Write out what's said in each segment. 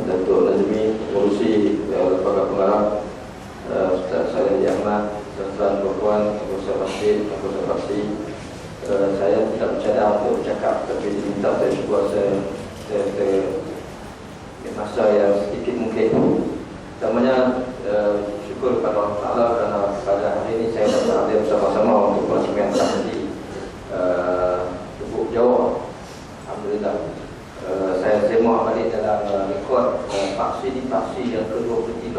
Datuk Nazmi Pengurusi Lembaga Pengarah, Ustaz Saleh Ahmad, Tuan Puan, Anggota Fraksi. Saya tidak bercadang untuk bercakap, tapi diminta saya cuba masa yang sedikit mungkin. Pertamanya syukur kepada Allah Ta'ala kerana pada hari ini saya dapat hadir bersama-sama untuk pelaksanaan saksi Lubuk Jawa. Alhamdulillah. Saya semak balik dalam rekod faksi yang ke-23.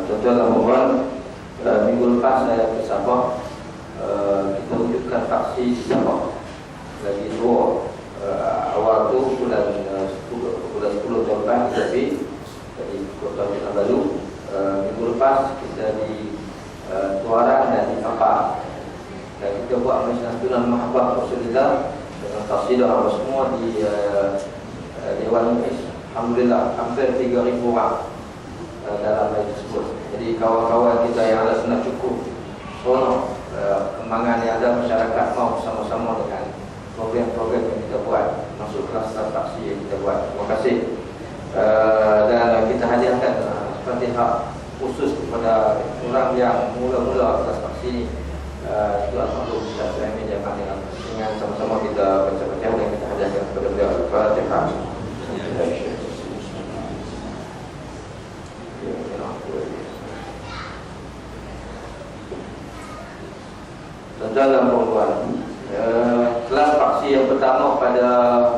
Tuan-tuan dan puan, minggu lepas saya ke Sabah. Kita wujudkan faksi di Sabah. Lagi dua. Awal tu bulan 10 tahun lepas tapi di Kota Kinabalu. Minggu lepas kita di Tuaran dan di Sabah. Dan kita buat Majlis Nasional Mahabbah Rasulullah dengan qasidah apa semua di Dewan Majlis. Alhamdulillah hampir 3,000 orang dalam majlis tersebut. Jadi kawan-kawan kita yang ada senang cukup seronok kembangan yang ada, masyarakat mau bersama-sama dengan program-program yang kita buat, masuk kelas saksi yang kita buat. Terima kasih. Dan kita hadiahkan Fatihah khusus kepada orang yang mula-mula kelas saksi ini. Tuan Makhluk Ustaz Rahmi Jamal dengan sama-sama kita baca-baca dan kita hadiahkan kepada beliau Al-Fatihah. Tuan-tuan dan puan-puan, kelas faksi yang pertama pada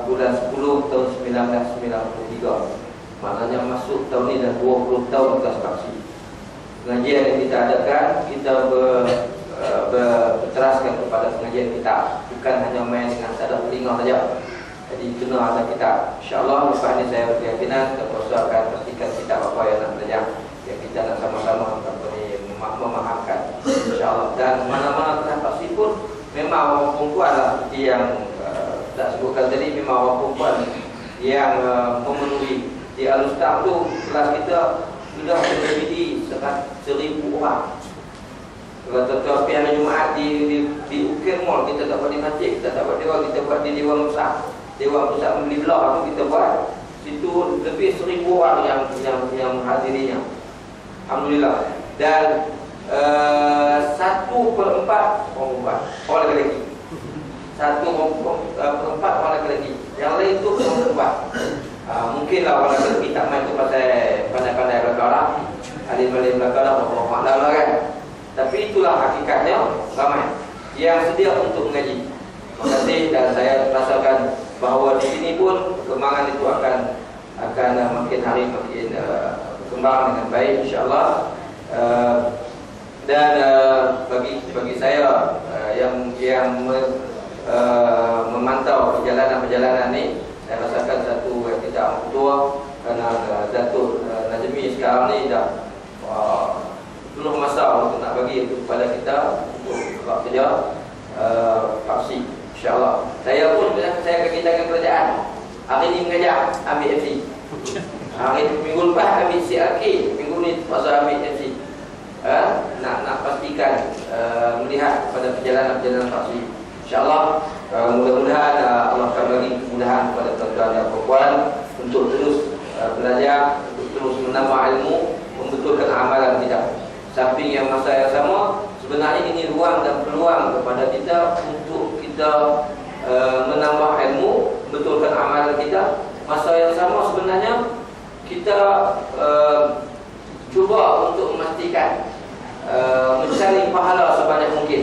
bulan 10 tahun 1993. Maknanya masuk tahun ini dah 20 tahun kelas faksi. Pengajian yang kita adakan, kita berteraskan kepada pengajian kita, bukan hanya main dengan sadar telinga saja. Jadi kena ada kita. InsyaAllah lepas ini saya berkeyakinan kita akan pastikan kita apa yang nak belajar, yang kita nak sama-sama memahamkan, InsyaAllah. Dan mana-mana kelas faksi pun memang orang perempuan lah yang tak sebutkan tadi, memang orang perempuan yang memenuhi. Di Al-Ustaz tu kelas kita sudah lebih 1,000 orang. Kalau tuan-tuan pergi hari Jumaat di Ukir Mall, kita tak buat di masjid, kita tak buat dewan, kita buat di Dewan Besar. Dewan Pusat Membeli Belah tu kita buat. Situ lebih 1,000 orang yang menghadirinya. Alhamdulillah. Dan 1/4 orang lelaki. 1/4 orang lelaki. Yang lain tu perempuan. Mungkinlah orang lelaki tak main tu pasal pandai-pandai belakang, alim-alim belakang, Allah lah kan. Tapi itulah hakikatnya ramai yang sedia untuk mengaji. Terima kasih, dan saya rasakan bahawa di sini pun perkembangan itu akan makin hari makin berkembang dengan baik, insya-Allah. Dan bagi saya yang memantau perjalanan ini, saya rasakan satu kita amat tua kerana Datuk Nazmi sekarang ni dah penuh masa untuk nak bagi kepada kita untuk buat kerja faksi, insya-Allah. Saya pun saya akan kita kerajaan. Hari ni mengajar ambil FC. Hari minggu lepas ambil CRK, minggu ni pasal ambil FC. Nak pastikan melihat pada perjalanan faksi. InsyaAllah mudah-mudahan Allah akan bagi kemudahan kepada tuan-tuan dan puan untuk terus belajar, untuk terus menambah ilmu, membetulkan amalan kita. Samping yang masa yang sama, sebenarnya ini ruang dan peluang kepada kita untuk kita menambah ilmu, betulkan amalan kita. Masa yang sama sebenarnya kita cuba untuk memastikan mencari pahala sebanyak mungkin.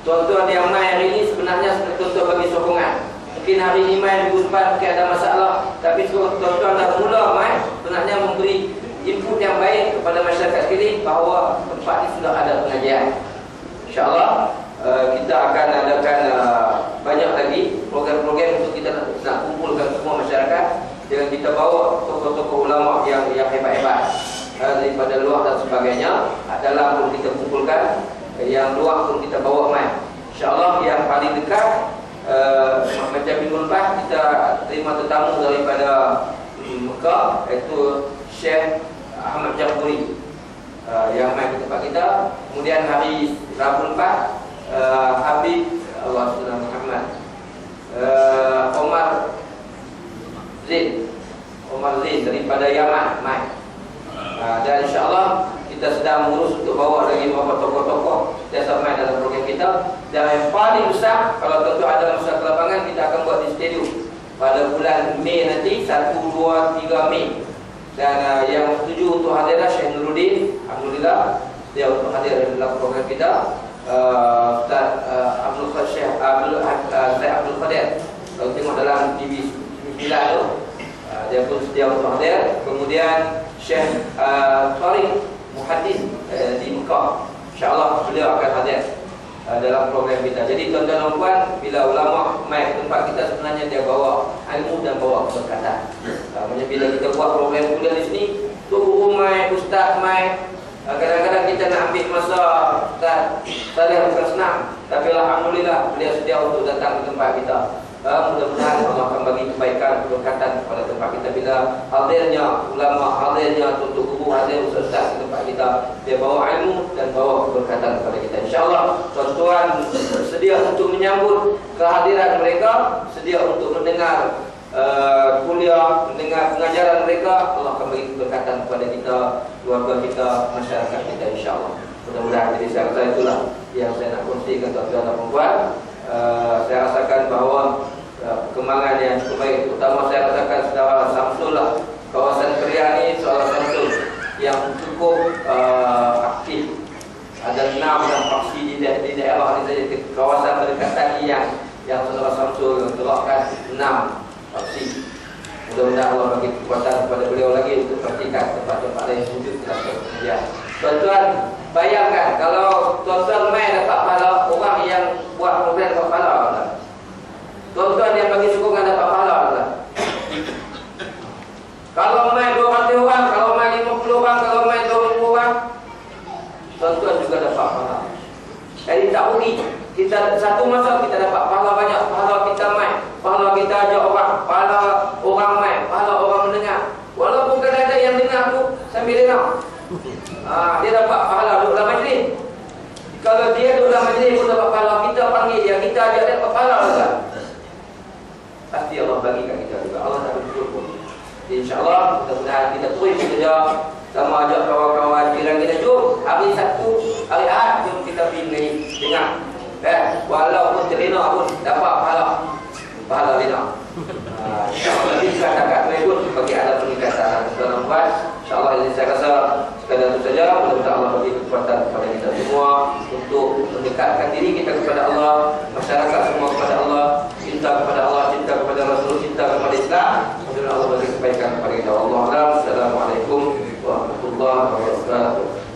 Tuan-tuan yang main hari ini sebenarnya tuan-tuan bagi sokongan. Mungkin hari ini main minggu depan mungkin ada masalah, tapi tuan-tuan dah mula main, sebenarnya memberi input yang baik kepada masyarakat sekalian bahawa tempat ini sudah ada pengajian. InsyaAllah kita akan adakan banyak lagi program-program untuk kita nak kumpulkan semua masyarakat dengan kita bawa tokoh-tokoh ulama yang hebat-hebat daripada luar dan sebagainya. Dalam pun kita kumpulkan, yang luar pun kita bawa main. InsyaAllah yang paling dekat macam minggu lepas kita terima tetamu daripada Mekah, iaitu Syekh Ahmad Jafuri yang main ke tempat kita. Kemudian hari Rabu lepas Habib Allah Muhammad Omar Zain daripada Yaman, Mai. Dan insyaAllah kita sedang mengurus untuk bawa lagi beberapa tokoh-tokoh yang sampai dalam program kita. Dan yang paling besar, kalau tentu ada masa kelapangan, kita akan buat di stadium pada bulan Mei nanti, 1, 2, 3 Mei. Dan yang setuju untuk hadir Syekh Nuruddin, alhamdulillah dia untuk hadir dalam program kita. Ustaz Abdul Qadir, kalau tengok dalam TV 9 tu, dia pun sedia untuk hadir. Kemudian Syekh Tariq Muhaddis di Mekah, insyaAllah beliau akan hadir dalam program kita. Jadi tuan-tuan dan puan, bila ulama mai ke tempat kita, sebenarnya dia bawa ilmu dan bawa keberkatan. Maksudnya bila kita buat program kuliah di sini, tu guru mai, ustaz mai, kadang-kadang kita nak ambil masa Ustaz Saleh bukan senang, tapi alhamdulillah beliau sedia untuk datang ke tempat kita. Mudah-mudahan Allah akan bagi kebaikan, keberkatan kepada tempat kita bila hadirnya ulama, hadirnya tuan-tuan guru, hadir ustaz ke tempat kita. Dia bawa ilmu dan bawa keberkatan kepada kita. InsyaAllah tuan-tuan sedia untuk menyambut kehadiran mereka, sedia untuk mendengar kuliah, mendengar pengajaran mereka. Allah akan bagi keberkatan kepada kita, keluarga kita, masyarakat kita, insyaAllah. Mudah-mudahan. Jadi saya rasa itulah yang saya nak kongsikan tuan-tuan dan puan. Saya rasakan bahawa perkembangan yang cukup baik, terutama saya rasakan saudara Samsul lah, kawasan Keria ni saudara Samsul yang cukup aktif. Ada 6 dan faksi di daerah ni saja, kawasan berdekatan yang saudara Samsul gerakkan 6 faksi. Mudah-mudahan Allah bagi kekuatan kepada beliau lagi untuk pastikan tempat-tempat lain wujud dalam kemudian. Tuan-tuan, bayangkan kalau tuan-tuan main dapat pahala, orang yang buat program dapat pahala tak? Tuan-tuan yang bagi sokongan dapat pahala tak? Kalau main 200 orang, kalau main 50 orang, kalau main 20 orang, tuan-tuan juga dapat pahala. Jadi tak rugi. Kita satu masa kita dapat pahala banyak, pahala kita main, pahala kita ajak orang, pahala orang main, pahala orang mendengar. Walaupun kadang-kadang yang dengar tu sambil dengar, dia dapat pahala duduk dalam majlis. Kalau dia duduk dalam majlis pun dapat pahala, kita panggil dia, kita ajak dia, dapat pahala juga. Pasti Allah bagi kat kita juga. Allah tak bersyukur pun. InsyaAllah mudah-mudahan kita terus bekerja sama, ajak kawan-kawan jiran kita. Jom hari Sabtu, hari Ahad, jom kita pergi dengar. Walaupun terlena pun dapat pahala lena. InsyaAllah nanti kata-kata pun bagi ada peningkatan dalam buat. InsyaAllah ini saya rasa sekadar itu saja. Mudah-mudahan Allah bagi kekuatan kepada kita semua untuk mendekatkan diri kita kepada Allah, masyarakat semua kepada Allah, cinta kepada Allah, cinta kepada Rasul, cinta kepada Islam. Mudah-mudahan Allah bagi kebaikan kepada kita. Wallahualam. Assalamualaikum warahmatullahi wabarakatuh.